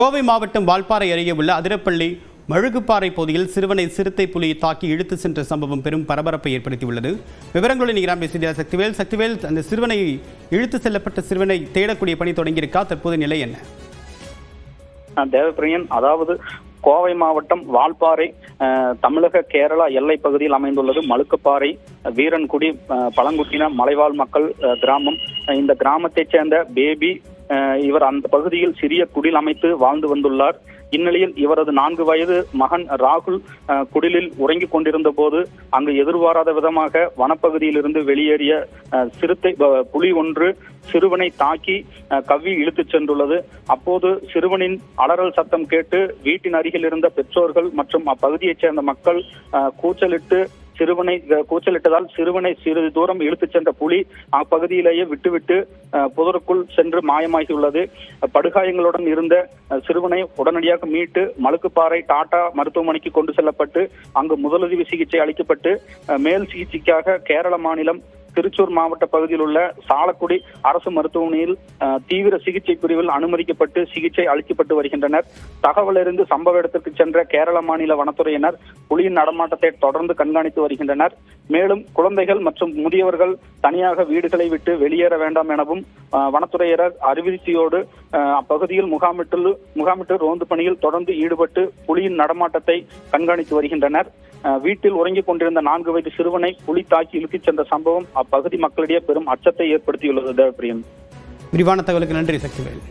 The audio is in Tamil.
கோவை மாவட்டம் வால்பாறை அருகே உள்ள அதிரப்பள்ளி மழுகுப்பாறை பகுதியில் சிறுவனை சிறுத்தை புலியை தாக்கி இழுத்து சென்ற சம்பவம் பெரும் பரபரப்பை ஏற்படுத்தியுள்ளது. விவரங்களுடன் நிகராம் பேசிய சக்திவேல், அந்த சிறுவனை இழுத்து செல்லப்பட்ட சிறுவனை தேடக்கூடிய பணி தொடங்கியிருக்கா? தற்போது நிலை என்ன? தேவப்பிரியன், அதாவது கோவை மாவட்டம் வால்பாறை தமிழக கேரளா எல்லை பகுதியில் அமைந்துள்ளது மழுக்குப்பாறை வீரன்குடி பழங்குடியின மலைவாழ் மக்கள் கிராமம். இந்த கிராமத்தைச் சேர்ந்த பேபி இவர் அந்த பகுதியில் சிறிய குடில் அமைத்து வாழ்ந்து வந்துள்ளார். இந்நிலையில் இவரது 4 வயது மகன் ராகுல் குடிலில் உறங்கிக் கொண்டிருந்த போது அங்கு எதிர்பாராத விதமாக வனப்பகுதியிலிருந்து வெளியேறிய சிறுத்தை புலி ஒன்று சிறுவனை தாக்கி கவ்வி இழுத்துச் சென்றுள்ளது. அப்போது சிறுவனின் அலறல் சத்தம் கேட்டு வீட்டின் அருகில் இருந்த பெற்றோர்கள் மற்றும் அப்பகுதியைச் சேர்ந்த மக்கள் கூச்சலிட்டதால் சிறுவனை சிறிது தூரம் இழுத்துச் சென்ற புலி அப்பகுதியிலேயே விட்டுவிட்டு புதருக்குள் சென்று மாயமாகியுள்ளது. படுகாயங்களுடன் இருந்த சிறுவனை உடனடியாக மீட்டு மழுக்குப்பாறை டாடா மருத்துவமனைக்கு கொண்டு செல்லப்பட்டு அங்கு முதலுதவி சிகிச்சை அளிக்கப்பட்டு மேல் சிகிச்சைக்காக கேரள மாநிலம் திருச்சூர் மாவட்ட பகுதியில் உள்ள சாலக்குடி அரசு மருத்துவமனையில் தீவிர சிகிச்சை பிரிவில் அனுமதிக்கப்பட்டு சிகிச்சை அளிக்கப்பட்டு வருகின்றனர். தகவல் அறிந்து சம்பவ இடத்திற்கு சென்ற கேரள மாநில வனத்துறையினர் புலியின் நடமாட்டத்தை தொடர்ந்து கண்காணித்து வருகின்றனர். மேலும் குழந்தைகள் மற்றும் முதியவர்கள் தனியாக வீடுகளை விட்டு வெளியேற வேண்டாம் எனவும் வனத்துறையினர் அறிவிக்கையோடு அப்பகுதியில் முகாமிட்டு ரோந்து பணியில் தொடர்ந்து ஈடுபட்டு புலியின் நடமாட்டத்தை கண்காணித்து வருகின்றனர். வீட்டில் உறங்கிக் கொண்டிருந்த 4 வயது சிறுவனை புலி தாக்கி இழுத்துச் சென்ற சம்பவம் அப்பகுதி மக்களிடையே பெரும் அச்சத்தை ஏற்படுத்தியுள்ளது. தேவப்பிரியன், விரிவான தகவலுக்கு நன்றி சக்திவேல்.